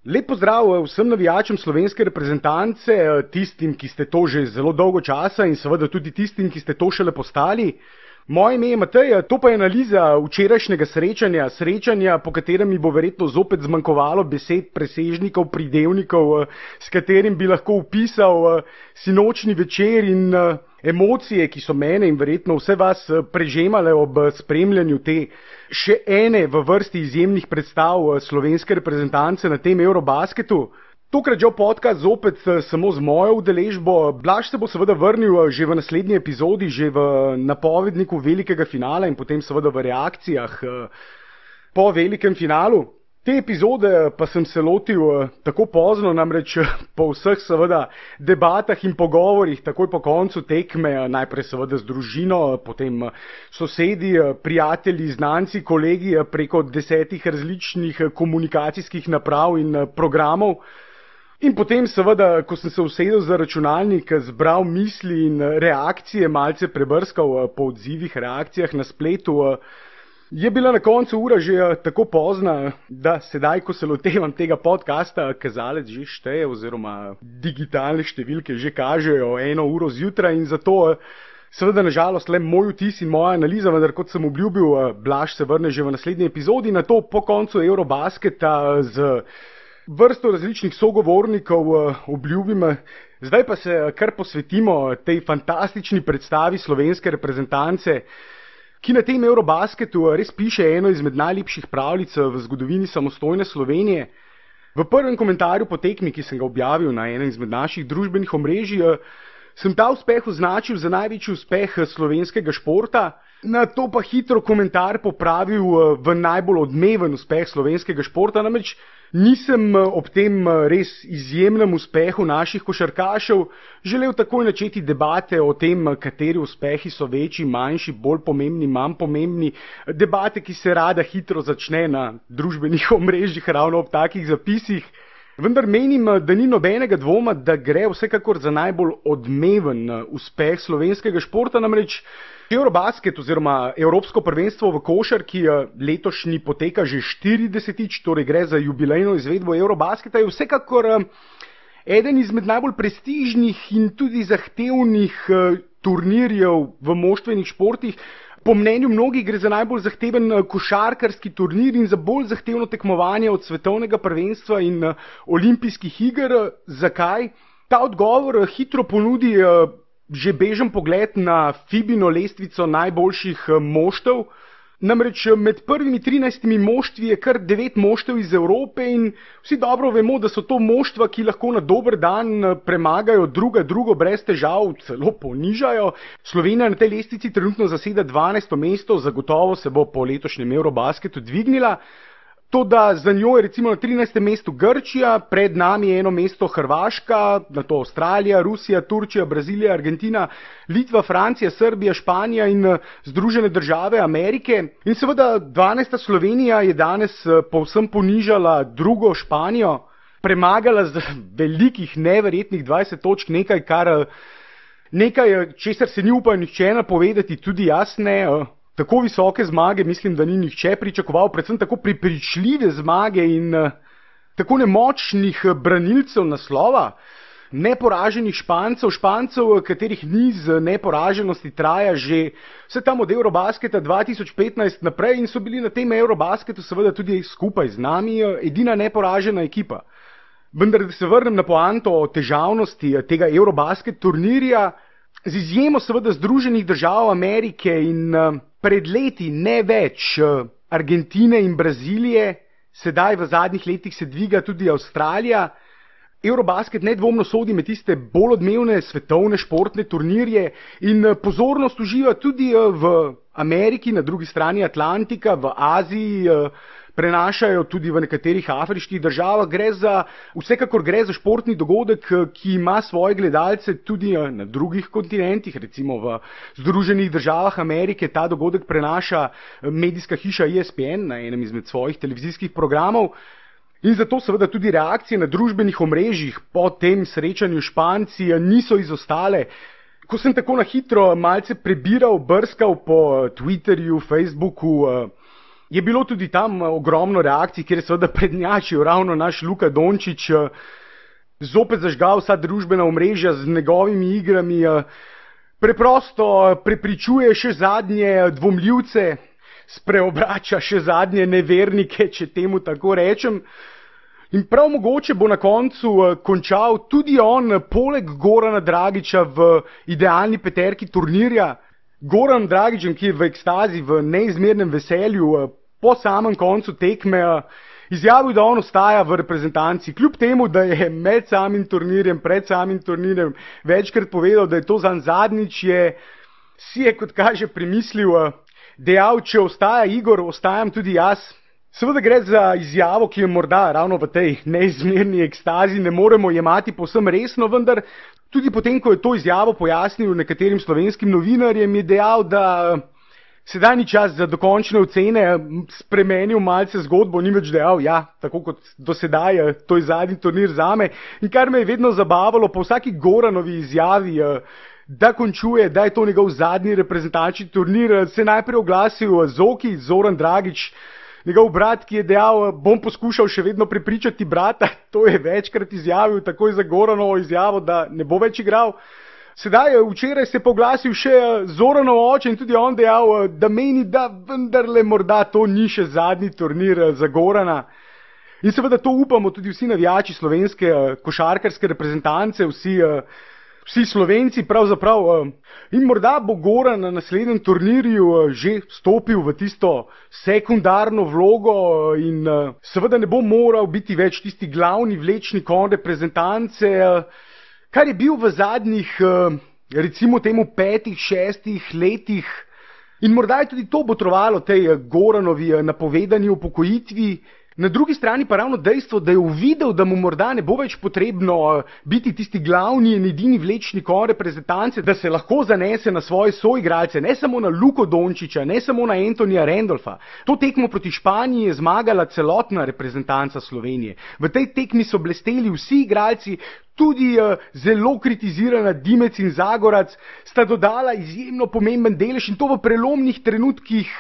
Lep pozdrav vsem navijačem slovenske reprezentance, tistim, ki ste to že zelo dolgo časa in seveda tudi tistim, ki ste to šele postali. Moje ime je Matej, to pa je analiza včerajšnjega srečanja, po katerem mi bo verjetno zopet zmanjkovalo besed, presežnikov, pridevnikov, s katerim bi lahko opisal sinočni večer in emocije, ki so mene in verjetno vse vas prežemale ob spremljanju te še ene v vrsti izjemnih predstav slovenske reprezentance na tem Eurobasketu. Tokrat žal podcast zopet samo z mojo udeležbo. Blaž se bo seveda vrnil že v naslednji epizodi, že v napovedniku velikega finala in potem seveda v reakcijah po velikem finalu. Te epizode pa sem se lotil tako pozno, namreč po vseh seveda debatah in pogovorih, takoj po koncu tekme, najprej seveda z družino, potem sosedi, prijatelji, znanci, kolegi preko 10 različnih komunikacijskih naprav in programov. In potem seveda, ko sem se usedel za računalnik, zbral misli in reakcije, malce prebrskal po odzivih, reakcijah na spletu, je bila na koncu ura že tako pozna, da sedaj, ko se lotevam tega podcasta, kazalec že šteje oziroma digitalne številke že kažejo 1 uro zjutraj in zato seveda nažalost le moj vtis in moja analiza, vendar kot sem obljubil, Blaž se vrne že v naslednji epizodi, na to po koncu Eurobasketa z vrsto različnih sogovornikov obljubim. Zdaj pa se kar posvetimo tej fantastični predstavi slovenske reprezentance, ki na tem Eurobasketu res piše eno izmed najlepših pravljic v zgodovini samostojne Slovenije. V prvem komentarju po tekmi, ki sem ga objavil na enem izmed naših družbenih omrežij, sem ta uspeh označil za največji uspeh slovenskega športa, na to pa hitro komentar popravil v najbolj odmeven uspeh slovenskega športa, namreč nisem ob tem res izjemnem uspehu naših košarkašev želel takoj načeti debate o tem, kateri uspehi so večji, manjši, bolj pomembni, manj pomembni, debate, ki se rada hitro začne na družbenih omrežjih ravno ob takih zapisih. Vendar menim, da ni nobenega dvoma, da gre vsekakor za najbolj odmeven uspeh slovenskega športa, namreč Eurobasket oziroma Evropsko prvenstvo v košarki letošnji poteka že 40-tič, torej gre za jubilejno izvedbo Eurobasketa, je vsekakor eden izmed najbolj prestižnih in tudi zahtevnih turnirjev v moštvenih športih. Po mnenju mnogih gre za najbolj zahteven košarkarski turnir in za bolj zahtevno tekmovanje od svetovnega prvenstva in olimpijskih iger. Zakaj? Ta odgovor hitro ponudi že bežen pogled na Fibino lestvico najboljših moštev. Namreč med prvimi 13 moštvi je kar 9 moštev iz Evrope in vsi dobro vemo, da so to moštva, ki lahko na dober dan premagajo drugo brez težav, celo ponižajo. Slovenija na tej lestvici trenutno zaseda 12. mesto, zagotovo se bo po letošnjem Eurobasketu dvignila. Toda za njo je recimo na 13. mestu Grčija, pred nami je eno mesto Hrvaška, nato Avstralija, Rusija, Turčija, Brazilija, Argentina, Litva, Francija, Srbija, Španija in Združene države Amerike. In seveda 12. Slovenija je danes povsem ponižala drugo Španijo, premagala z velikih neverjetnih 20 točk, nekaj, česar se ni upal nihče napovedati, tudi jaz ne. Tako visoke zmage mislim, da ni nihče pričakoval, predvsem tako prepričljive zmage in tako nemočnih branilcev naslova, neporaženih Špancev, katerih niz neporaženosti traja že vse tam od Eurobasketa 2015 naprej in so bili na tem Eurobasketu seveda tudi skupaj z nami edina neporažena ekipa. Vendar, da se vrnem na poanto o težavnosti tega Eurobasket turnirja, z izjemo seveda Združenih držav Amerike in pred leti ne več Argentine in Brazilije, sedaj v zadnjih letih se dviga tudi Avstralija. Eurobasket nedvomno sodi med tiste bolj odmevne svetovne športne turnirje in pozornost uživa tudi v Ameriki, na drugi strani Atlantika, v Aziji, prenašajo tudi v nekaterih afriških državah. Vsekakor gre za športni dogodek, ki ima svoje gledalce tudi na drugih kontinentih, recimo v Združenih državah Amerike. Ta dogodek prenaša medijska hiša ESPN na enem izmed svojih televizijskih programov. In zato seveda tudi reakcije na družbenih omrežjih po tem srečanju Španci niso izostale. Ko sem tako na hitro malce prebiral, brskal po Twitterju, Facebooku, je bilo tudi tam ogromno reakcij, kjer je seveda prednjačil ravno naš Luka Dončić, zopet zažgal vsa družbena omrežja z njegovimi igrami, preprosto prepričuje še zadnje dvomljivce, spreobrača še zadnje nevernike, če temu tako rečem. In prav mogoče bo na koncu končal tudi on, poleg Gorana Dragića, v idealni peterki turnirja. Goran Dragić, ki je v ekstazi, v neizmernem veselju, po samem koncu tekme izjavil, da on ostaja v reprezentanci. Kljub temu, da je med samim turnirjem, pred samim turnirjem večkrat povedal, da je to zanj zadnjič, si je, kot kaže, premislil, dejal, če ostaja Igor, ostajam tudi jaz. Seveda gre za izjavo, ki jo morda ravno v tej neizmerni ekstazi ne moremo jemati povsem resno, vendar tudi potem, ko je to izjavo pojasnil nekaterim slovenskim novinarjem, je dejal, da sedaj ni čas za dokončne ocene, spremenil malce zgodbo, ni več dejal, ja, tako kot do sedaj, to je zadnji turnir zame. In kar me je vedno zabavalo, po vsaki Goranovi izjavi, da končuje, da je to njegov zadnji reprezentančni turnir, se je najprej oglasil Zoki, Zoran Dragić, njegov brat, ki je dejal, bom poskušal še vedno prepričati brata, to je večkrat izjavil, takoj za Goranovo izjavo, da ne bo več igral. Sedaj, včeraj se je poglasil še Zoranov oče in tudi on dejal, da meni, da vendarle morda to ni še zadnji turnir za Gorana. In seveda to upamo tudi vsi navijači slovenske košarkarske reprezentance, vsi Slovenci pravzaprav. In morda bo Goran na naslednjem turnirju že stopil v tisto sekundarno vlogo in seveda ne bo moral biti več tisti glavni vlečni konj reprezentance, kar je bil v zadnjih, recimo temu 5-6 letih. In morda je tudi to botrovalo tej Goranovi napovedani upokojitvi. Na drugi strani pa ravno dejstvo, da je uvidel, da mu morda ne bo več potrebno biti tisti glavni in edini vlečni konj reprezentance, da se lahko zanese na svoje soigralce, ne samo na Luko Dončića, ne samo na Antonija Randolfa. To tekmo proti Španiji je zmagala celotna reprezentanca Slovenije. V tej tekmi so blesteli vsi igralci, tudi zelo kritizirana Dimec in Zagorac sta dodala izjemno pomemben delež in to v prelomnih trenutkih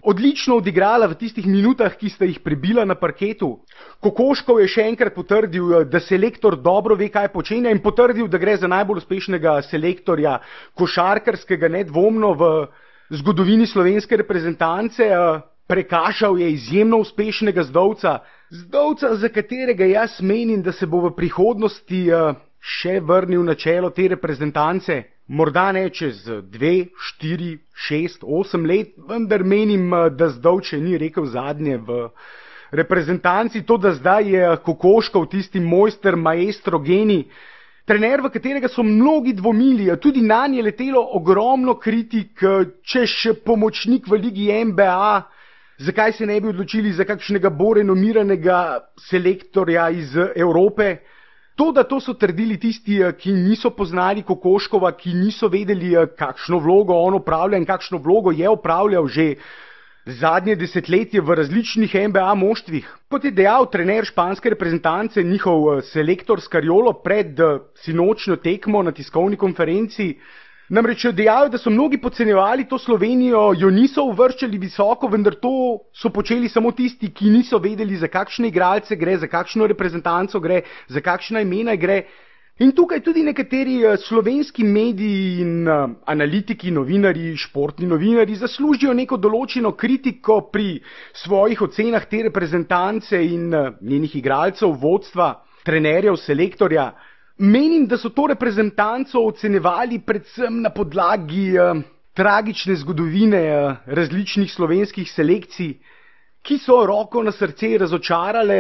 odlično odigrala v tistih minutah, ki sta jih prebila na parketu. Kokoškov je še enkrat potrdil, da selektor dobro ve, kaj počenja in potrdil, da gre za najbolj uspešnega selektorja košarkarskega nedvomno v zgodovini slovenske reprezentance. Prekašal je izjemno uspešnega Zdovca, za katerega jaz menim, da se bo v prihodnosti še vrnil na čelo te reprezentance. Morda ne čez 2, 4, 6, 8 let, vendar menim, da Zdovče ni rekel zadnje v reprezentanci. To, da zdaj je Kokoškov tisti mojster, maestro, genij, trener, v katerega so mnogi dvomili, tudi nanj je letelo ogromno kritik, češ pomočnik v ligi NBA, zakaj se ne bi odločili za kakšnega bolj renomiranega selektorja iz Evrope. To, da to so trdili tisti, ki niso poznali Kokoškova, ki niso vedeli, kakšno vlogo on opravlja in kakšno vlogo je opravljal že zadnje desetletje v različnih NBA moštvih. Kot je dejal trener španske reprezentance, njihov selektor Scariolo pred sinočnjo tekmo na tiskovni konferenci, namreč dejal, da so mnogi podcenjevali to Slovenijo, jo niso uvrščali visoko, vendar to so počeli samo tisti, ki niso vedeli, za kakšne igralce gre, za kakšno reprezentanco gre, za kakšna imena gre. In tukaj tudi nekateri slovenski mediji in analitiki, novinarji, športni novinarji zaslužijo neko določeno kritiko pri svojih ocenah te reprezentance in njenih igralcev, vodstva, trenerjev, selektorja. Menim, da so to reprezentanco ocenjevali predvsem na podlagi tragične zgodovine različnih slovenskih selekcij, ki so roko na srce razočarale,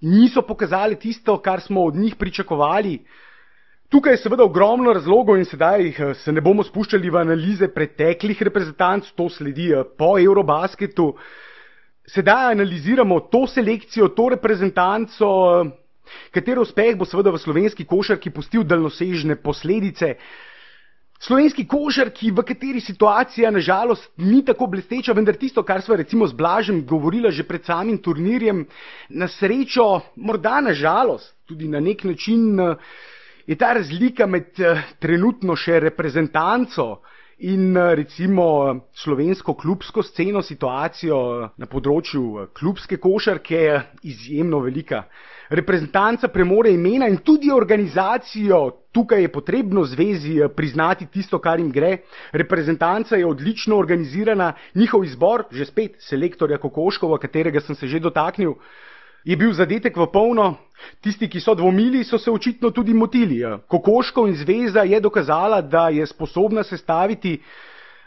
niso pokazali tisto, kar smo od njih pričakovali. Tukaj je seveda ogromno razlogov in sedaj se ne bomo spuščali v analize preteklih reprezentanc, to sledi po Eurobasketu. Sedaj analiziramo to selekcijo, to reprezentanco, katero uspeh bo seveda v slovenski košarki pustil daljnosežne posledice. Slovenski košarki, v kateri situacija nažalost ni tako blesteča, vendar tisto, kar sva recimo z Blažem govorila že pred samim turnirjem, na srečo, morda nažalost, tudi na nek način je ta razlika med trenutno še reprezentanco in recimo slovensko klubsko sceno, situacijo na področju klubske košarke izjemno velika. Reprezentanca premore imena in tudi organizacijo, tukaj je potrebno zvezi priznati tisto, kar jim gre. Reprezentanca je odlično organizirana, njihov izbor, že spet selektorja Kokoškova, katerega sem se že dotaknil, je bil zadetek v polno. Tisti, ki so dvomili, so se očitno tudi motili. Kokoškov in zveza je dokazala, da je sposobna sestaviti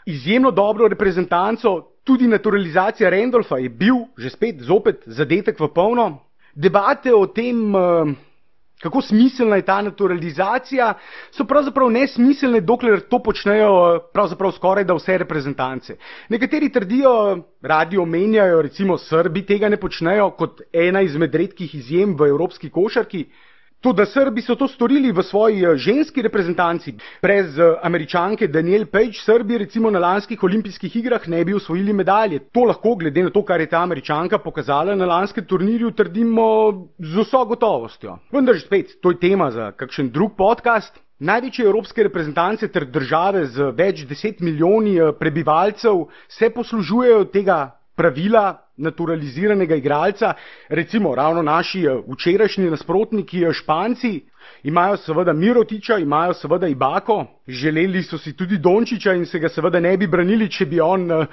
izjemno dobro reprezentanco, tudi naturalizacija Randolfa je bil, že spet, zopet zadetek v polno. Debate o tem, kako smiselna je ta naturalizacija, so pravzaprav nesmiselne, dokler to počnejo pravzaprav skoraj da vse reprezentance. Nekateri trdijo, radi omenjajo, recimo Srbi tega ne počnejo kot ena izmed redkih izjem v evropski košarki. Toda Srbi so to storili v svoji ženski reprezentanci. Brez Američanke Danielle Page Srbi recimo na lanskih olimpijskih igrah ne bi osvojili medalje. To lahko, glede na to, kar je ta Američanka pokazala na lanskem turnirju, trdimo z vso gotovostjo. Vendar že spet, to je tema za kakšen drug podcast. Največje evropske reprezentance ter države z več 10 milijoni prebivalcev se poslužujejo tega pravila naturaliziranega igralca. Recimo ravno naši včerajšnji nasprotniki Španci imajo seveda Mirotića, imajo seveda Ibako, želeli so si tudi Dončića in se ga seveda ne bi branili, če bi on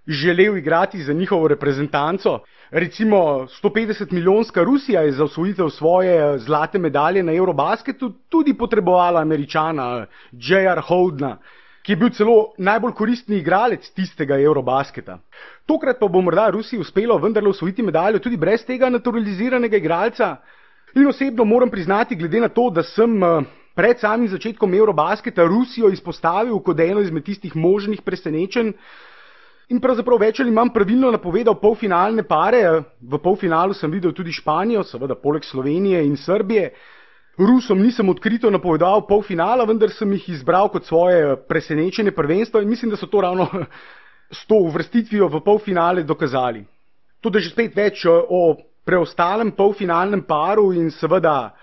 želel igrati za njihovo reprezentanco. Recimo 150 milijonska Rusija je za osvojitev svoje zlate medalje na Eurobasketu tudi potrebovala Američana J.R. Holdna, ki je bil celo najbolj koristni igralec tistega Eurobasketa. Tokrat pa bo morda Rusiji uspelo vendarle osvojiti medaljo tudi brez tega naturaliziranega igralca. In osebno moram priznati, glede na to, da sem pred samim začetkom Eurobasketa Rusijo izpostavil kot eno izmed tistih možnih presenečenj in pravzaprav več ali manj pravilno napovedal polfinalne pare. V polfinalu sem videl tudi Španijo, seveda poleg Slovenije in Srbije. Rusom nisem odkrito napovedal polfinala, vendar sem jih izbral kot svoje presenečenje prvenstva in mislim, da so to ravno s to uvrstitvijo v polfinale dokazali. Tudi že spet več o preostalem polfinalnem paru in seveda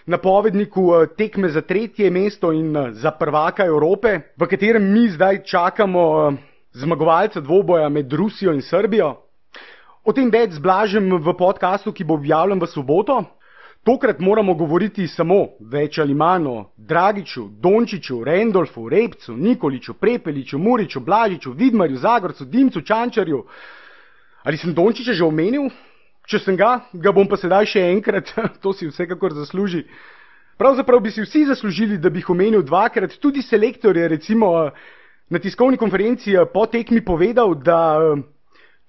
napovedniku tekme za tretje mesto in za prvaka Evrope, v katerem mi zdaj čakamo zmagovalca dvoboja med Rusijo in Srbijo. O tem več z Blažem v podcastu, ki bo objavljen v soboto. Tokrat moramo govoriti samo več ali manj o Dragiću, Dončiću, Randolfu, Repcu, Nikoliću, Prepeliću, Muriću, Blažiću, Vidmarju, Zagorcu, Dimcu, Čančarju. Ali sem Dončića že omenil? Če sem ga bom pa sedaj še enkrat, to si vsekakor zasluži. Pravzaprav bi si vsi zaslužili, da bi jih omenil dvakrat, tudi selektor je recimo na tiskovni konferenci po tekmi povedal, da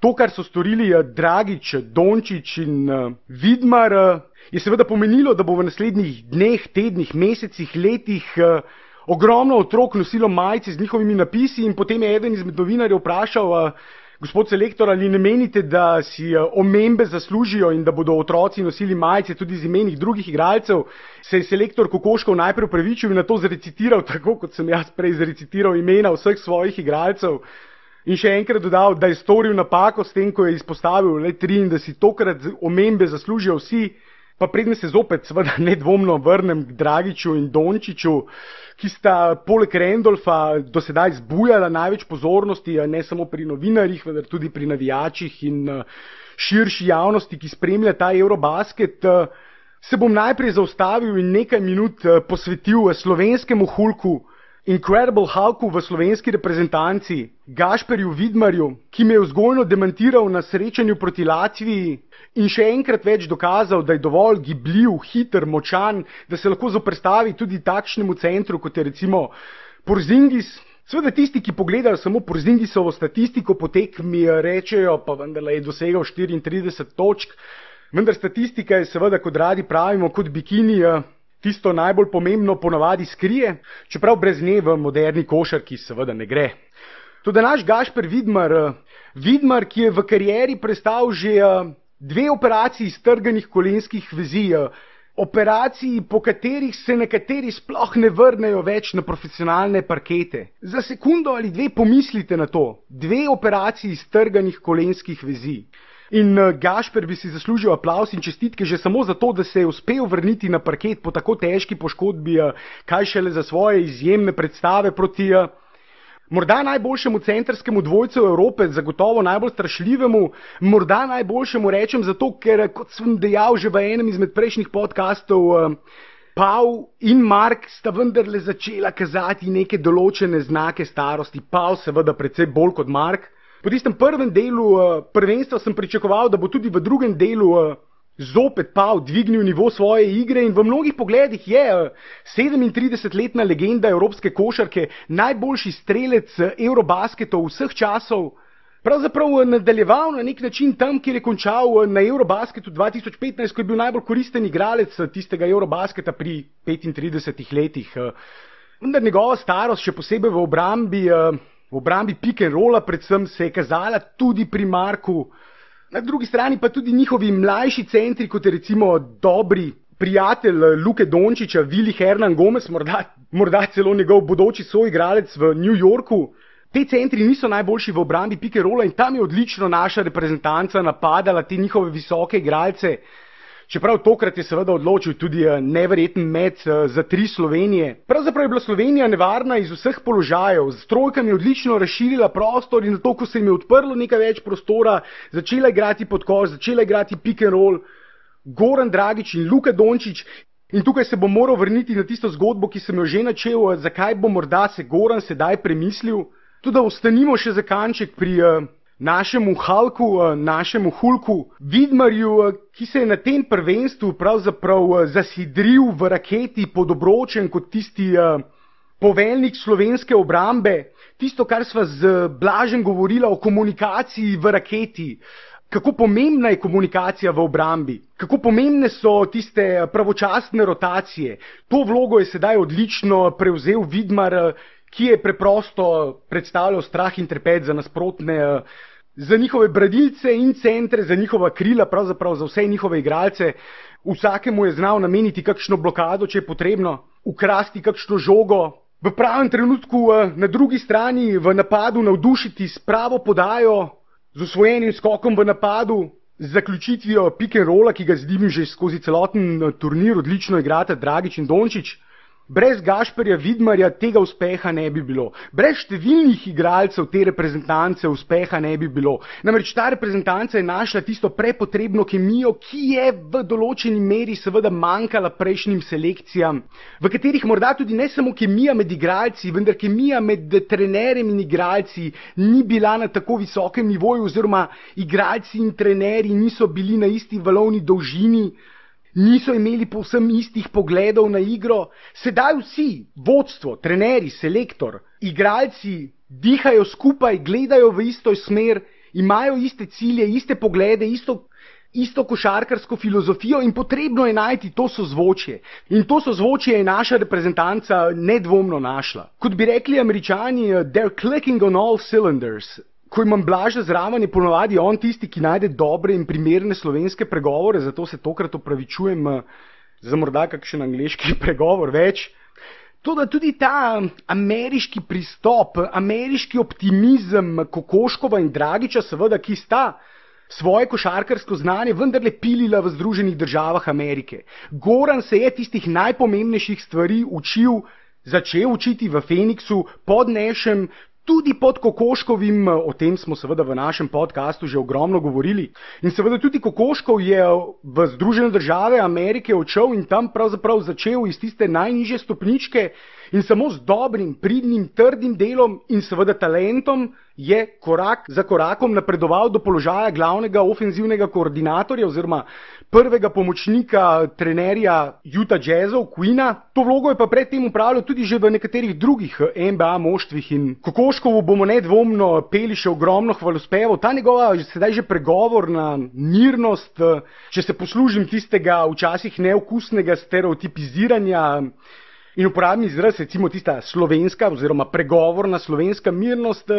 to, kar so storili Dragić, Dončić in Vidmar, je seveda pomenilo, da bo v naslednjih dneh, tednih, mesecih, letih ogromno otrok nosilo majice z njihovimi napisi in potem je eden izmed novinarjev vprašal, gospod selektor, ali ne menite, da si omembe zaslužijo in da bodo otroci nosili majice tudi z imenih drugih igralcev. Se je selektor Kokoškov najprej opravičil in na to zrecitiral, tako kot sem jaz prej zrecitiral imena vseh svojih igralcev. In še enkrat dodal, da je storil napako s tem, ko je izpostavil le 3 in da si tokrat omembe zaslužijo vsi. Pa predne se zopet seveda nedvomno vrnem k Dragiću in Dončiću, ki sta poleg Randolfa do sedaj zbujala največ pozornosti, ne samo pri novinarjih, vendar tudi pri navijačih in širši javnosti, ki spremlja ta Eurobasket. Se bom najprej zaustavil in nekaj minut posvetil slovenskemu Hulku, Incredible Hulku v slovenski reprezentanci, Gašperju Vidmarju, ki me je vzgojno demantiral na srečanju proti Latviji in še enkrat več dokazal, da je dovolj gibljiv, hiter, močan, da se lahko zoperstavi tudi takšnemu centru, kot je recimo Porzingis. Seveda tisti, ki pogledajo samo Porzingisovo statistiko po tekmi, rečejo, pa vendarle je dosegal 34 točk, vendar statistika je seveda, kot radi pravimo, kot bikini, tisto najbolj pomembno ponavadi skrije, čeprav brez nje v moderni košarki seveda ne gre. Toda naš Gašper Vidmar, ki je v karieri prestal že 2 operaciji strganih kolenskih vezi, operaciji, po katerih se nekateri sploh ne vrnejo več na profesionalne parkete. Za sekundo ali 2 pomislite na to, 2 operaciji strganih kolenskih vezi. In Gašper bi si zaslužil aplavz in čestitke že samo zato, da se je uspel vrniti na parket po tako težki poškodbi, kaj šele za svoje izjemne predstave proti Morda najboljšemu centrskemu dvojcu Evrope, zagotovo najbolj strašljivemu, morda najboljšemu rečem zato, ker, kot sem dejal že v enem izmed prejšnjih podcastov, Pau in Mark sta vendarle začela kazati neke določene znake starosti. Pau seveda precej bolj kot Mark. Po tistem prvem delu prvenstva sem pričakoval, da bo tudi v drugem delu zopet Pau dvignil nivo svoje igre in v mnogih pogledih je 37-letna legenda evropske košarke, najboljši strelec Eurobasketov vseh časov, pravzaprav nadaljeval na nek način tam, kjer je končal na Eurobasketu 2015, ko je bil najbolj koristen igralec tistega Eurobasketa pri 35 letih. Vendar njegova starost, še posebej v obrambi pick and rolla predvsem, se je kazala tudi pri Marku. Na drugi strani pa tudi njihovi mlajši centri, kot je recimo dobri prijatelj Luke Dončića, Willi Hernan Gomez, morda celo njegov bodoči soigralec v New Yorku. Te centri niso najboljši v obrambi pick and rolla in tam je odlično naša reprezentanca napadala te njihove visoke igralce. Čeprav tokrat je seveda odločil tudi neverjeten met za 3 Slovenije. Pravzaprav je bila Slovenija nevarna iz vseh položajev, z trojkami odlično razširila prostor in zato, ko se jim je odprlo nekaj več prostora, začela igrati pod koš, začela igrati pick and roll, Goran Dragić in Luka Dončić. In tukaj se bom moral vrniti na tisto zgodbo, ki sem jo že načel, zakaj bo morda se Goran sedaj premislil. Tudi ostanimo še za kanček pri našemu Halku, našemu Hulku Vidmarju, ki se je na tem prvenstvu pravzaprav zasidril v raketi podobročen kot tisti poveljnik slovenske obrambe. Tisto, kar sva z Blažem govorila o komunikaciji v raketi. Kako pomembna je komunikacija v obrambi, kako pomembne so tiste pravočasne rotacije. To vlogo je sedaj odlično prevzel Vidmar, ki je preprosto predstavljal strah in trepet za nasprotne, za njihove branilce in centre, za njihova krila, pravzaprav za vse njihove igralce. Vsakemu je znal nameniti kakšno blokado, če je potrebno, ukrasti kakšno žogo, v pravem trenutku na drugi strani v napadu navdušiti s pravo podajo, z osvojenim skokom v napadu, z zaključitvijo pick and rolla, ki ga zdim že skozi celoten turnir odlično igrata Dragić in Dončić. Brez Gašperja Vidmarja tega uspeha ne bi bilo. Brez številnih igralcev te reprezentance uspeha ne bi bilo. Namreč ta reprezentanca je našla tisto prepotrebno kemijo, ki je v določeni meri seveda manjkala prejšnjim selekcijam, v katerih morda tudi ne samo kemija med igralci, vendar kemija med trenerjem in igralci ni bila na tako visokem nivoju, oziroma igralci in trenerji niso bili na isti valovni dolžini, niso imeli povsem istih pogledov na igro. Sedaj vsi, vodstvo, trenerji, selektor, igralci dihajo skupaj, gledajo v isto smer, imajo iste cilje, iste poglede, isto košarkarsko filozofijo in potrebno je najti to sozvočje. In to sozvočje je naša reprezentanca nedvomno našla. Kot bi rekli Američani, they're clicking on all cylinders. Ko imam Blaža zraven, je ponovadi on tisti, ki najde dobre in primerne slovenske pregovore, zato se tokrat opravičujem za morda kakšen angleški pregovor več. Toda tudi ta ameriški pristop, ameriški optimizem Kokoškova in Dragića, seveda, ki sta svoje košarkarsko znanje vendarle pilila v Združenih državah Amerike. Goran se je tistih najpomembnejših stvari začel učiti v Feniksu, pod Nešem, tudi pod Kokoškovim, o tem smo seveda v našem podcastu že ogromno govorili. In seveda tudi Kokoškov je v Združene države Amerike odšel in tam pravzaprav začel iz tiste najnižje stopničke in samo z dobrim, pridnim, trdim delom in seveda talentom je korak za korakom napredoval do položaja glavnega ofenzivnega koordinatorja oziroma prvega pomočnika trenerja Utah Jazzov, Queena. To vlogo je pa predtem upravljal tudi že v nekaterih drugih NBA moštvih in Kokoškovu bomo nedvomno peli še ogromno hvalospevov. Ta njegova sedaj že pregovorna mirnost, če se poslužim tistega včasih neokusnega stereotipiziranja in uporabni izraz, recimo tista slovenska oziroma pregovorna slovenska mirnost,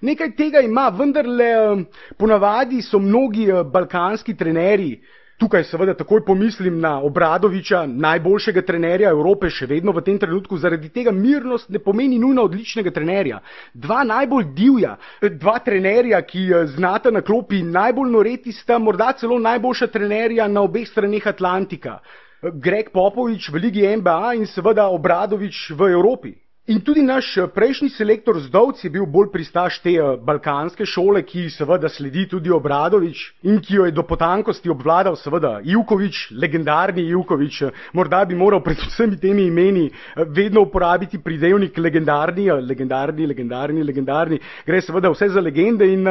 nekaj tega ima, vendarle ponavadi so mnogi balkanski trenerji, tukaj seveda takoj pomislim na Obradovića, najboljšega trenerja Evrope še vedno v tem trenutku, zaradi tega mirnost ne pomeni nujno odličnega trenerja. Dva najbolj divja, dva trenerja, ki znata na klopi najbolj noreti, sta morda celo najboljša trenerja na obeh straneh Atlantika. Greg Popović v ligi NBA in seveda Obradović v Evropi. In tudi naš prejšnji selektor Zdovc je bil bolj pristaš te balkanske šole, ki seveda sledi tudi Obradović in ki jo je do potankosti obvladal seveda Ivković, legendarni Ivković. Morda bi moral pred vsemi temi imeni vedno uporabiti pridevnik legendarni. Gre seveda vse za legende in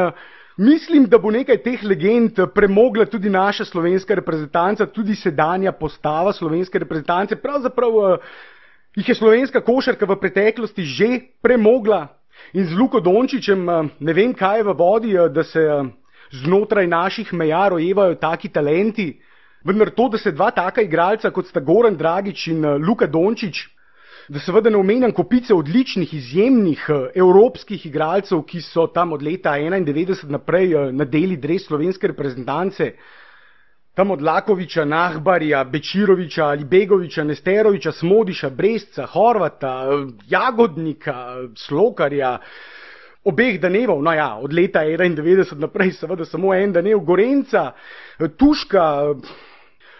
mislim, da bo nekaj teh legend premogla tudi naša slovenska reprezentanca, tudi sedanja postava slovenske reprezentance. Pravzaprav jih je slovenska košarka v preteklosti že premogla in z Luko Dončićem ne vem, kaj je v vodi, da se znotraj naših meja rojevajo taki talenti. Vendar to, da se dva taka igralca, kot sta Goran Dragić in Luka Dončić, da seveda ne omenjam kopice odličnih, izjemnih evropskih igralcev, ki so tam od leta 1991 naprej nadeli dres slovenske reprezentance, tam od Lakovića, Nahbarja, Bečirovića, Alibegovića, Nesterovića, Smodiša, Bresca, Horvata, Jagodnika, Slokarja, obeh Danevov, no ja, od leta 1991 naprej seveda samo en Danev, Gorenca, Tuška,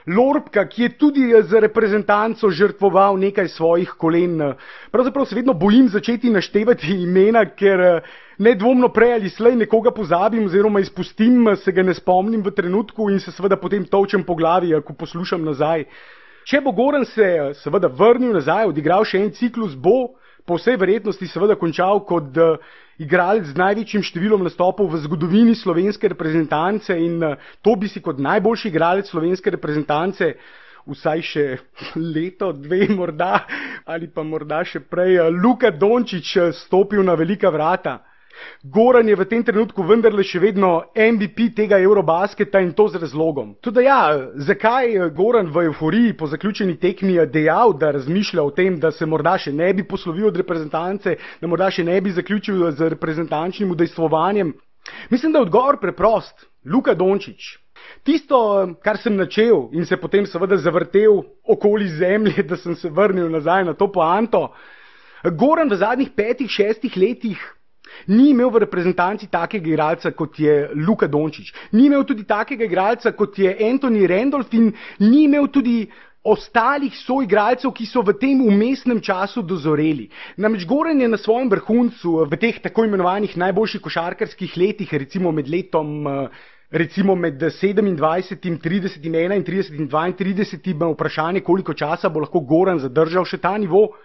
Lorbka, ki je tudi za reprezentanco žrtvoval nekaj svojih kolen. Pravzaprav se vedno bojim začeti naštevati imena, ker nedvomno prej ali slej nekoga pozabim oziroma izpustim, se ga ne spomnim v trenutku in se seveda potem tolčem po glavi, ko poslušam nazaj. Če bo Goran se seveda vrnil nazaj, odigral še en ciklus, bo po vsej verjetnosti seveda končal kot igralec z največjim številom nastopov v zgodovini slovenske reprezentance in to bi si kot najboljši igralec slovenske reprezentance vsaj še leto, dve morda ali pa morda še prej Luka Dončić stopil na velika vrata. Goran je v tem trenutku vendarle še vedno MVP tega Eurobasketa in to z razlogom. Tudi ja, zakaj Goran v evforiji po zaključeni tekmi dejal, da razmišlja o tem, da se morda še ne bi poslovil od reprezentance, da morda še ne bi zaključil z reprezentančnim udejstvovanjem? Mislim, da je odgovor preprost. Luka Dončić. Tisto, kar sem načel in se potem seveda zavrtel okoli zemlje, da sem se vrnil nazaj na to poanto, Goran v zadnjih 5-6 letih ni imel v reprezentanci takega igralca, kot je Luka Dončić. Ni imel tudi takega igralca, kot je Anthony Randolph in ni imel tudi ostalih soigralcev, ki so v tem vmesnem času dozoreli. Namreč Goran je na svojem vrhuncu v teh tako imenovanih najboljših košarkarskih letih, recimo med 27, 30, 31 in 32, vprašanje, koliko časa bo lahko Goran zadržal še ta nivo,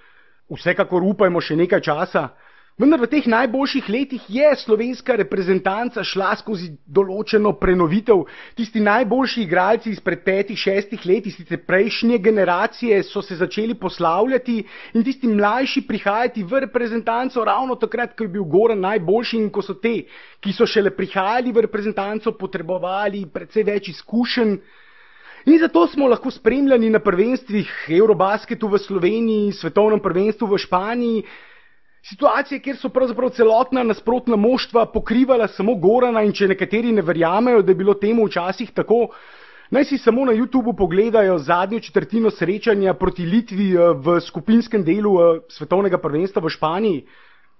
vsekakor upajmo še nekaj časa. Vendar v teh najboljših letih je slovenska reprezentanca šla skozi določeno prenovitev. Tisti najboljši igralci izpred 5-6 let, tiste prejšnje generacije so se začeli poslavljati in tisti mlajši prihajati v reprezentanco ravno takrat, ko je bil Goran najboljši in ko so te, ki so šele prihajali v reprezentanco, potrebovali precej več izkušenj. In zato smo lahko spremljali na prvenstvih Eurobasketu v Sloveniji, svetovnem prvenstvu v Španiji, situacije, kjer so pravzaprav celotna nasprotna moštva pokrivala samo Gorana in če nekateri ne verjamejo, da je bilo temu včasih tako, naj si samo na YouTubu pogledajo zadnjo četrtino srečanja proti Litvi v skupinskem delu svetovnega prvenstva v Španiji,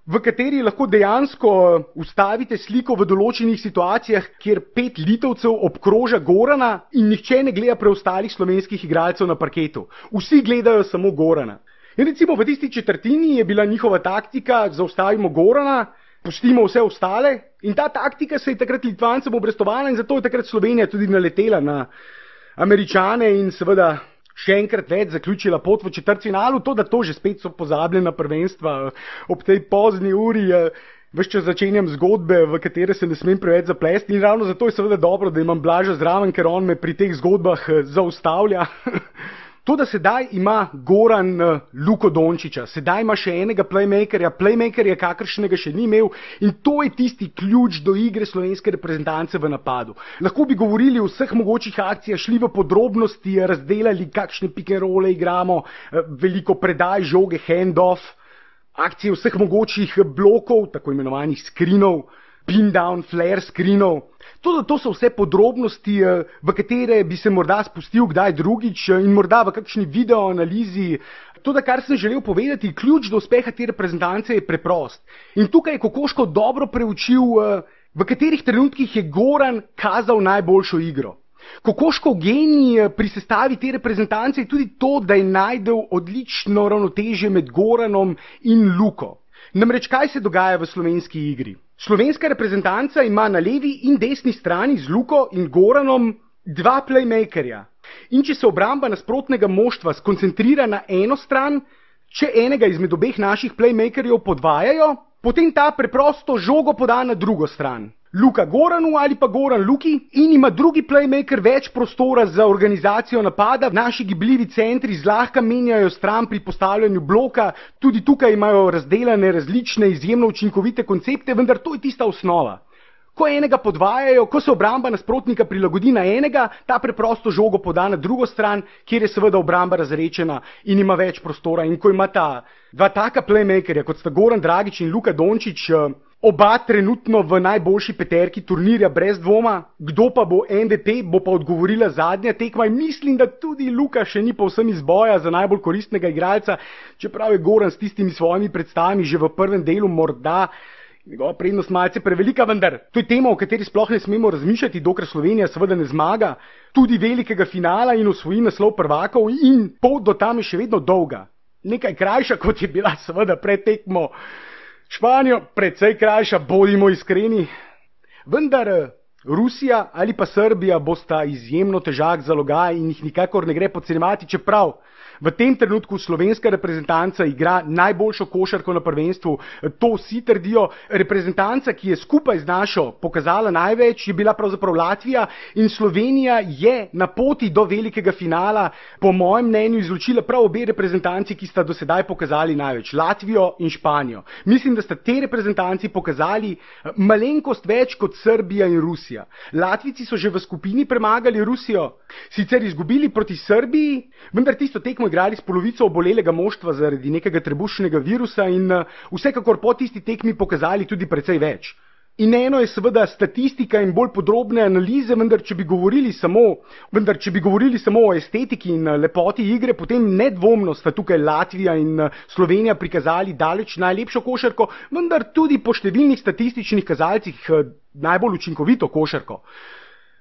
v kateri lahko dejansko ustavite sliko v določenih situacijah, kjer 5 Litovcev obkroža Gorana in nihče ne gleda preostalih slovenskih igralcev na parketu. Vsi gledajo samo Gorana. In recimo v tisti četrtini je bila njihova taktika, zaustavimo Gorana, pustimo vse ostale in ta taktika se je takrat Litvancem obrestovala in zato je takrat Slovenija tudi naletela na Američane in seveda še enkrat več zaključila pot v četrtfinalu, to da to že spet so pozabljena prvenstva ob tej pozni uri. Ves čas začenjam zgodbe, v katere se ne smem preveč zaplesti in ravno zato je seveda dobro, da imam Blaža zraven, ker on me pri teh zgodbah zaustavlja. To, da sedaj ima Goran Luko Dončića, sedaj ima še enega playmakerja, kakršnega še ni imel in to je tisti ključ do igre slovenske reprezentance v napadu. Lahko bi govorili o vseh mogočih akcijah, šli v podrobnosti, razdelali, kakšne pick and rolle igramo, veliko predaj, žoge, hand-off, akcije vseh mogočih blokov, tako imenovanih screenov, pin-down, flare screenov. To so vse podrobnosti, v katere bi se morda spustil kdaj drugič in morda v kakšni videoanalizi. To, kar sem želel povedati, ključ do uspeha te reprezentance je preprost. In tukaj je Kokoškov dobro preučil, v katerih trenutkih je Goran kazal najboljšo igro. Kokoškov genij pri sestavi te reprezentance je tudi to, da je najdel odlično ravnotežje med Goranom in Luko. Namreč kaj se dogaja v slovenski igri? Slovenska reprezentanca ima na levi in desni strani z Luko in Goranom dva playmakerja. In če se obramba nasprotnega moštva skoncentrira na eno stran, če enega izmed obeh naših playmakerjev podvajajo, potem ta preprosto žogo poda na drugo stran. Luka Goranu ali pa Goran Luki in ima drugi playmaker več prostora za organizacijo napada. Naši gibljivi centri zlahka menjajo stran pri postavljanju bloka, tudi tukaj imajo razdelane različne izjemno učinkovite koncepte, vendar to je tista osnova. Ko enega podvajajo, ko se obramba nasprotnika prilagodi na enega, ta preprosto žogo poda na drugo stran, kjer je seveda obramba razrečena in ima več prostora. In ko ima ta dva taka playmakerja, kot sta Goran Dragić in Luka Dončić, oba trenutno v najboljši peterki turnirja brez dvoma, kdo pa bo MVP, bo pa odgovorila zadnja tekma in mislim, da tudi Luka še ni povsem iz boja za najbolj koristnega igralca, čeprav je Goran s tistimi svojimi predstavami že v prvem delu morda njegova prednost malce prevelika, vendar to je tema, o kateri sploh ne smemo razmišljati, dokler Slovenija seveda ne zmaga tudi velikega finala in osvoji naslov prvakov, in pot do tam je še vedno dolga. Nekaj krajša, kot je bila seveda pred tekmo Španijo, precej krajša, bodimo iskreni. Vendar Rusija ali pa Srbija bosta izjemno težak zalogaj in jih nikakor ne gre podcenjevati, čeprav v tem trenutku slovenska reprezentanca igra najboljšo košarko na prvenstvu, to vsi trdijo. Reprezentanca, ki je skupaj z našo pokazala največ, je bila pravzaprav Latvija in Slovenija je na poti do velikega finala, po mojem mnenju, izločila prav obe reprezentanci, ki sta do sedaj pokazali največ, Latvijo in Španijo. Mislim, da sta te reprezentanci pokazali malenkost več kot Srbija in Rusija. Latvijci so že v skupini premagali Rusijo, sicer izgubili proti Srbiji, vendar tisto tekmo igrali s polovico obolelega moštva zaradi nekega trebušnega virusa in vsekakor po tisti tekmi pokazali tudi precej več. In eno je seveda statistika in bolj podrobne analize, vendar če bi govorili samo o estetiki in lepoti igre, potem nedvomno sta tukaj Latvija in Slovenija prikazali daleč najlepšo košarko, vendar tudi po številnih statističnih kazalcih najbolj učinkovito košarko.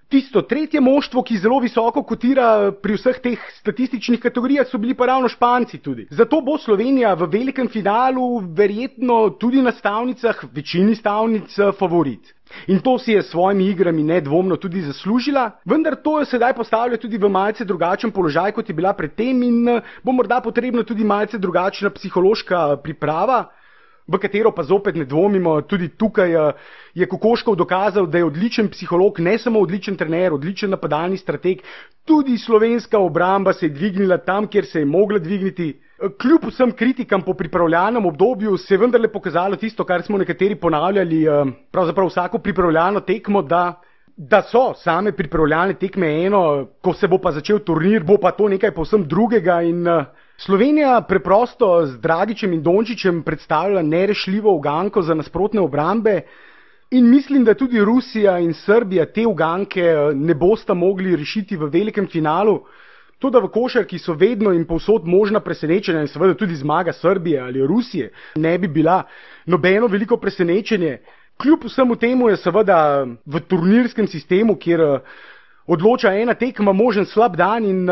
Tisto tretje moštvo, ki zelo visoko kotira pri vseh teh statističnih kategorijah, so bili pa ravno Španci tudi. Zato bo Slovenija v velikem finalu verjetno tudi na stavnicah, večini stavnic, favorit. In to si je s svojimi igrami nedvomno tudi zaslužila, vendar to jo sedaj postavlja tudi v malce drugačen položaj, kot je bila predtem, in bo morda potrebna tudi malce drugačna psihološka priprava, v katero pa zopet ne dvomimo. Tudi tukaj je Kokoškov dokazal, da je odličen psiholog, ne samo odličen trener, odličen napadalni strateg, tudi slovenska obramba se je dvignila tam, kjer se je mogla dvigniti. Kljub vsem kritikam po pripravljalnem obdobju se je vendarle pokazalo tisto, kar smo nekateri ponavljali pravzaprav vsako pripravljalno tekmo, da so same pripravljalne tekme eno, ko se bo pa začel turnir, bo pa to nekaj povsem drugega. In Slovenija preprosto z Dragićem in Dončićem predstavlja nerešljivo uganko za nasprotne obrambe in mislim, da tudi Rusija in Srbija te uganke ne bosta mogli rešiti v velikem finalu. To, da v košarki so vedno in povsod možna presenečenja in seveda tudi zmaga Srbije ali Rusije, ne bi bila nobeno veliko presenečenje. Kljub vsemu temu je seveda v turnirskem sistemu, kjer odloča ena tekma, možen slab dan in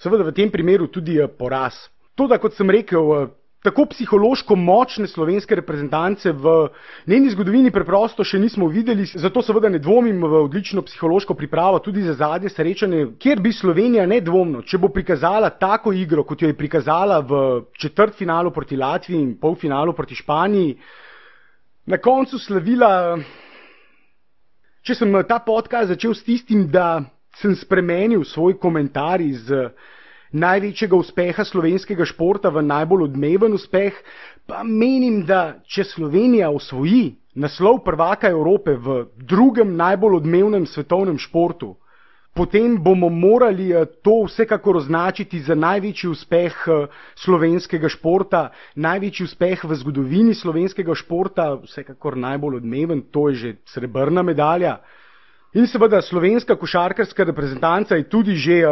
seveda v tem primeru tudi poraz. Toda, kot sem rekel, tako psihološko močne slovenske reprezentance v njeni zgodovini preprosto še nismo videli, zato seveda ne dvomim v odlično psihološko pripravo tudi za zadnje srečanje, kjer bi Slovenija nedvomno, če bo prikazala tako igro, kot jo je prikazala v četrtfinalu proti Latviji in polfinalu proti Španiji, na koncu slavila. Če sem ta podcast začel s tistim, da sem spremenil svoj komentar iz največjega uspeha slovenskega športa v najbolj odmeven uspeh, pa menim, da če Slovenija osvoji naslov prvaka Evrope v drugem najbolj odmevnem svetovnem športu, potem bomo morali to vsekakor označiti za največji uspeh slovenskega športa, največji uspeh v zgodovini slovenskega športa, vsekakor najbolj odmeven, to je že srebrna medalja. In seveda slovenska košarkarska reprezentanca je tudi že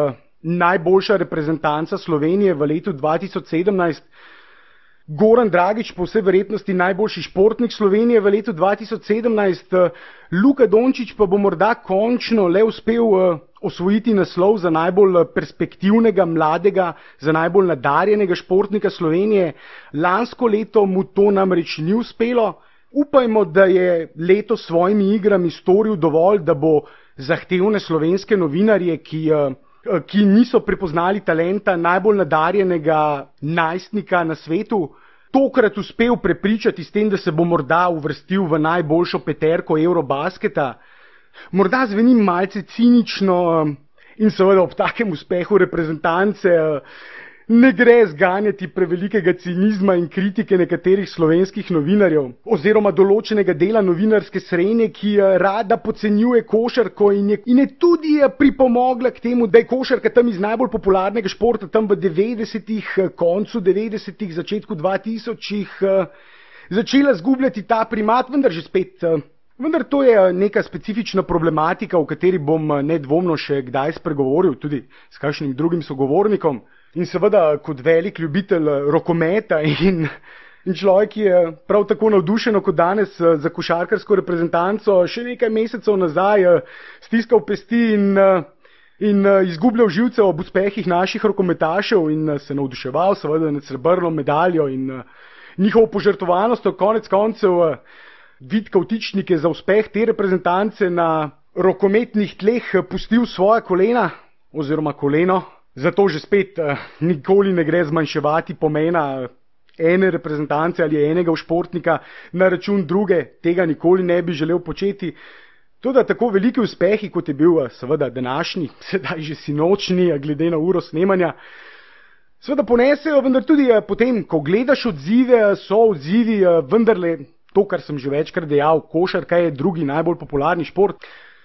najboljša reprezentanca Slovenije v letu 2017. Goran Dragić po vsej verjetnosti najboljši športnik Slovenije v letu 2017. Luka Dončić pa bo morda končno le uspel osvojiti naslov za najbolj perspektivnega mladega, za najbolj nadarjenega športnika Slovenije. Lansko leto mu to namreč ni uspelo. Upajmo, da je letos s svojimi igrami storil dovolj, da bo zahtevne slovenske novinarje, ki niso prepoznali talenta najbolj nadarjenega najstnika na svetu, tokrat uspel prepričati s tem, da se bo morda uvrstil v najboljšo peterko Eurobasketa. Morda zveni malce cinično in seveda ob takem uspehu reprezentance ne gre zganjati prevelikega cinizma in kritike nekaterih slovenskih novinarjev oziroma določenega dela novinarske srenje, ki rada podcenjuje košarko in je tudi pripomogla k temu, da je košarka tam iz najbolj popularnega športa tam v 90-ih, koncu 90-ih, začetku 2000-ih začela zgubljati ta primat, vendar že spet. Vendar to je neka specifična problematika, o kateri bom nedvomno še kdaj spregovoril, tudi s kakšnim drugim sogovornikom. In seveda kot velik ljubitelj rokometa in človek, ki je prav tako navdušen kot danes za košarkarsko reprezentanco, še nekaj mesecev nazaj stiskal pesti in izgubljal živce ob uspehih naših rokometašev in se navduševal seveda nad srebrno medaljo in njihovo požrtvovalnostjo. Konec koncev Vid Kavtičnik je za uspeh te reprezentance na rokometnih tleh pustil svoja kolena oziroma koleno. Zato že spet nikoli ne gre zmanjševati pomena ene reprezentance ali enega športnika na račun druge. Tega nikoli ne bi želel početi. Toda tako veliki uspehi, kot je bil seveda današnji, sedaj že sinočni, glede na uro snemanja, seveda ponesejo, vendar tudi potem, ko gledaš odzive, so odzivi vendarle to, kar sem že večkrat dejal, košarka je drugi najbolj popularni šport.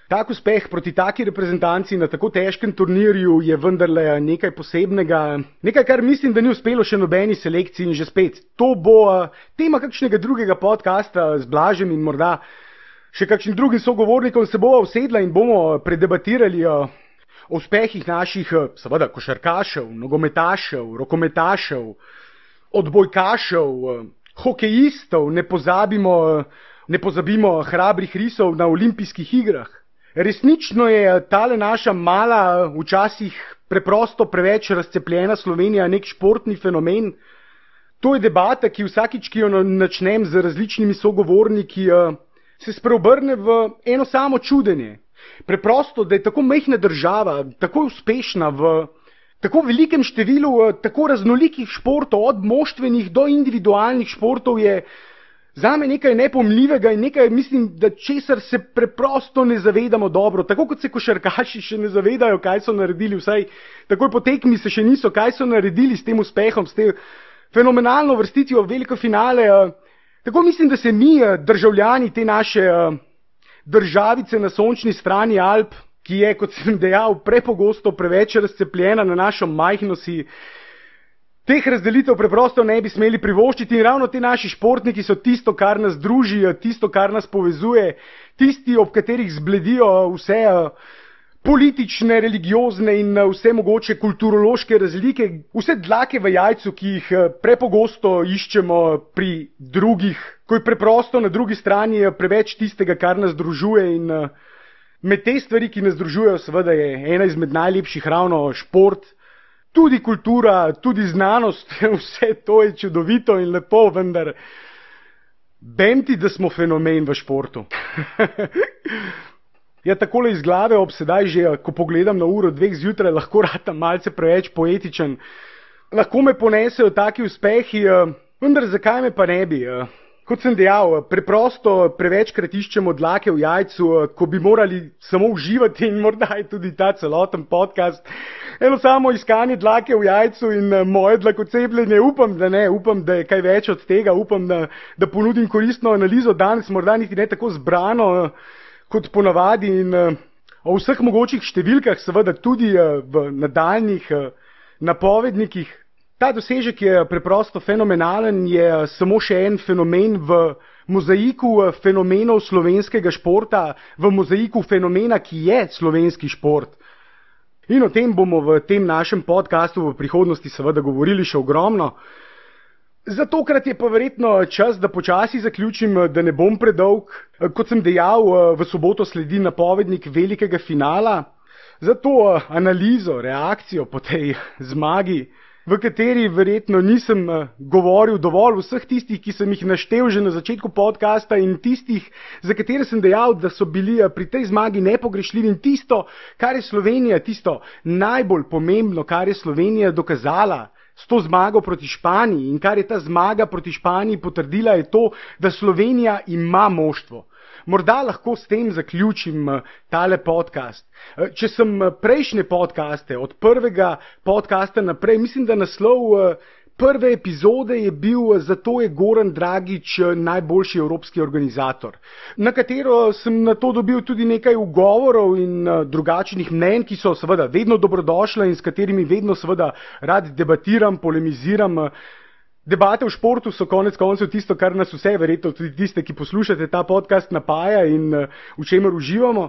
Tak uspeh proti taki reprezentanci na tako težkem turnirju je vendarle nekaj posebnega, nekaj, kar mislim, da ni uspelo še nobeni selekciji in že spet. To bo tema kakšnega drugega podcasta z Blažem in morda še kakšnim drugim sogovornikom se bova usedla in bomo predebatirali o uspehih naših, seveda, košarkašev, nogometašev, rokometašev, odbojkašev, hokejistov, ne pozabimo hrabrih risov na olimpijskih igrah. Resnično je tale naša mala, včasih preprosto preveč razcepljena Slovenija nek športni fenomen. To je debata, ki vsakič, ki jo načnem z različnimi sogovorniki, se spreobrne v eno samo čudenje. Preprosto, da je tako majhna država, tako uspešna v tako velikem številu tako raznolikih športov, od moštvenih do individualnih športov, je zame nekaj nepojmljivega in nekaj, mislim, da česar se preprosto ne zavedamo dobro. Tako kot se košarkaši še ne zavedajo, kaj so naredili, vsaj takoj po tekmi se še niso, kaj so naredili s tem uspehom, s tem fenomenalno vrstitvijo v veliko finale. Tako mislim, da se mi, državljani te naše državice na sončni strani Alp, ki je, kot sem dejal, prepogosto preveč razcepljena na našo majhnosti, teh razdelitev preprosto ne bi smeli privoščiti in ravno ti naši športniki so tisto, kar nas druži, tisto, kar nas povezuje, tisti, ob katerih zbledijo vse politične, religiozne in vse mogoče kulturološke razlike, vse dlake v jajcu, ki jih prepogosto iščemo pri drugih, ko je preprosto na drugi strani preveč tistega, kar nas združuje in med te stvari, ki nas združujejo, seveda je ena izmed najlepših ravno šport, tudi kultura, tudi znanost, vse to je čudovito in lepo, vendar bem ti, da smo fenomen v športu. Ja, takole iz glave ob sedaj že, ko pogledam na uro 2 zjutraj, lahko ratam malce preveč poetičen. Lahko me ponesejo taki uspehi, vendar zakaj me pa ne bi? Kot sem dejal, preprosto prevečkrat iščemo dlake v jajcu, ko bi morali samo uživati in morda je tudi ta celoten podcast eno samo iskanje dlake v jajcu in moje dlakocepljenje. Upam, da je kaj več od tega, upam, da ponudim koristno analizo danes, morda niti ne tako zbrano kot ponavadi in o vseh mogočih številkah, seveda tudi v nadaljnjih napovednikih. Ta dosežek je preprosto fenomenalen, je samo še en fenomen v mozaiku fenomenov slovenskega športa, v mozaiku fenomena, ki je slovenski šport. In o tem bomo v tem našem podcastu v prihodnosti seveda govorili še ogromno. Za tokrat je pa verjetno čas, da počasi zaključim, da ne bom predolg. Kot sem dejal, v soboto sledi napovednik velikega finala. za to analizo, reakcijo po tej zmagi, v kateri verjetno nisem govoril dovolj vseh tistih, ki sem jih naštel že na začetku podcasta in tistih, za katere sem dejal, da so bili pri tej zmagi nepogrešljivi in tisto, kar je Slovenija, tisto najbolj pomembno, kar je Slovenija dokazala s to zmago proti Španiji in kar je ta zmaga proti Španiji potrdila, je to, da Slovenija ima moštvo. Morda lahko s tem zaključim tale podcast. Če sem prejšnje podcaste, od prvega podcasta naprej, mislim, da naslov prve epizode je bil Zato je Goran Dragić najboljši evropski organizator, na katero sem na to dobil tudi nekaj ugovorov in drugačnih mnenj, ki so seveda vedno dobrodošla in s katerimi vedno seveda rad debatiram, polemiziram. Debate v športu so konec koncev tisto, kar nas vse, verjetno tudi tiste, ki poslušate ta podcast, napaja in v čemer uživamo.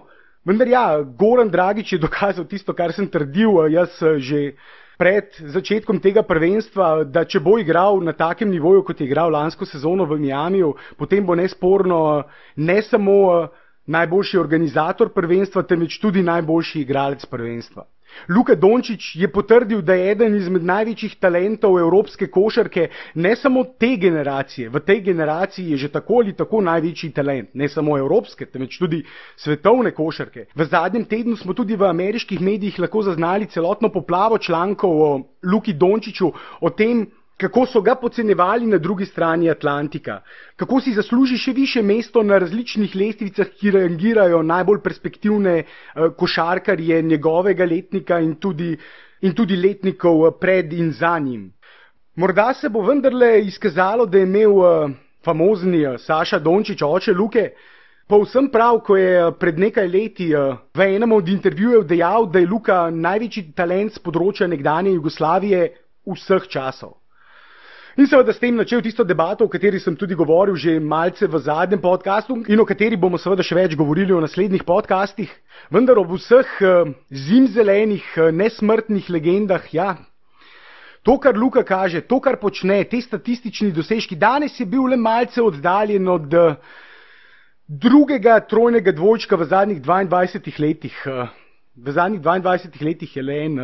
Vendar ja, Goran Dragić je dokazal tisto, kar sem trdil jaz že pred začetkom tega prvenstva, da če bo igral na takem nivoju, kot je igral lansko sezono v Miamiju, potem bo nesporno ne samo najboljši organizator prvenstva, temveč tudi najboljši igralec prvenstva. Luka Dončić je potrdil, da je eden izmed največjih talentov evropske košarke, ne samo te generacije. V tej generaciji je že tako ali tako največji talent, ne samo evropske, temveč tudi svetovne košarke. V zadnjem tednu smo tudi v ameriških medijih lahko zaznali celotno poplavo člankov o Luki Dončiću, o tem, kako so ga podcenjevali na drugi strani Atlantika, kako si zasluži še više mesto na različnih lestvicah, ki rangirajo najbolj perspektivne košarkarje njegovega letnika in tudi letnikov pred in za njim. Morda se bo vendarle izkazalo, da je imel famozni Saša Dončić, oče Luke, povsem prav, ko je pred nekaj leti v enem od intervjujev dejal, da je Luka največji talent z področja nekdanje Jugoslavije vseh časov. In seveda s tem načel tisto debato, o kateri sem tudi govoril že malce v zadnjem podcastu in o kateri bomo seveda še več govorili v naslednjih podcastih. Vendar ob vseh zimzelenih, nesmrtnih legendah, ja, to, kar Luka kaže, to, kar počne, te statistični dosežki, danes je bil le malce oddaljen od drugega trojnega dvojčka v zadnjih 22 letih. V zadnjih 22 letih je le en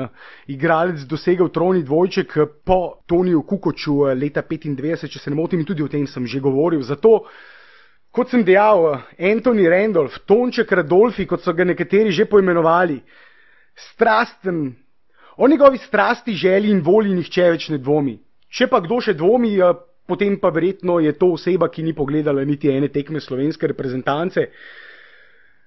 igralec dosegel trojni dvojček po Toniju Kukoču leta 1995, če se ne motim, in tudi o tem sem že govoril. Zato, kot sem dejal, Anthony Randolph, Tonček Radolfi, kot so ga nekateri že poimenovali, strasten, o njegovi strasti, želji in volji nihče več ne dvomi. Če pa kdo še dvomi, potem pa verjetno je to oseba, ki ni pogledala niti ene tekme slovenske reprezentance.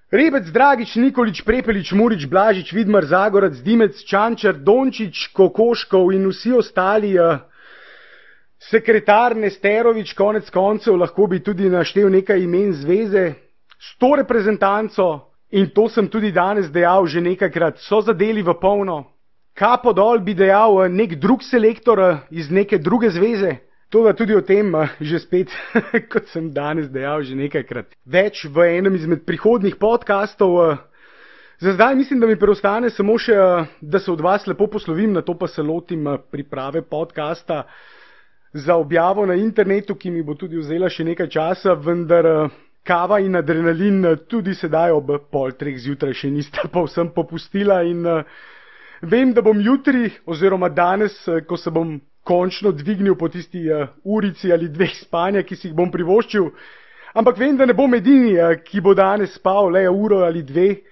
Rebec, Dragić, Nikolić, Prepelić, Murić, Blažić, Vidmar, Zagorac, Dimec, Čančar, Dončić, Kokoškov in vsi ostali, sekretar Nesterović, konec koncev, lahko bi tudi naštel nekaj imen zveze, s to reprezentanco, in to sem tudi danes dejal že nekajkrat, so zadeli v polno. Kapo dol bi dejal nek drug selektor iz neke druge zveze. Toda tudi o tem že spet, kot sem danes dejal že nekajkrat, več v enem izmed prihodnjih podcastov. Za zdaj mislim, da mi preostane samo še, da se od vas lepo poslovim, na to pa se lotim priprave podcasta za objavo na internetu, ki mi bo tudi vzela še nekaj časa, vendar kava in adrenalin tudi sedaj ob 2:30 zjutraj še nista povsem popustila in vem, da bom jutri oziroma danes, ko se bom končno dvignil po tisti urici ali dveh spanja, ki si jih bom privoščil. Ampak vem, da ne bom edini, ki bo danes spal le uro ali dve.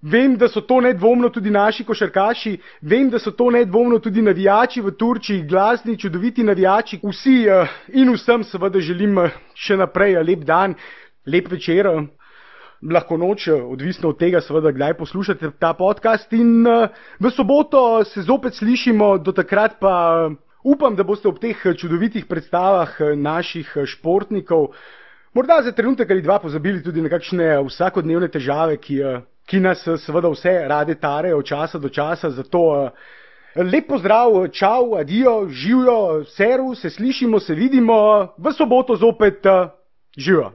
Vem, da so to nedvomno tudi naši košarkaši, vem, da so to nedvomno tudi navijači v Turčiji, glasni, čudoviti navijači. Vsi in vsem seveda želim še naprej lep dan, lep večer, lahko noč, odvisno od tega seveda, kdaj poslušate ta podcast. In v soboto se zopet slišimo, do takrat pa upam, da boste ob teh čudovitih predstavah naših športnikov morda za trenutek ali dva pozabili tudi na kakšne vsakodnevne težave, ki nas seveda vse rade tarejo od časa do časa. Zato lep pozdrav, čau, adijo, živjo, servus, se slišimo, se vidimo v soboto zopet, živjo.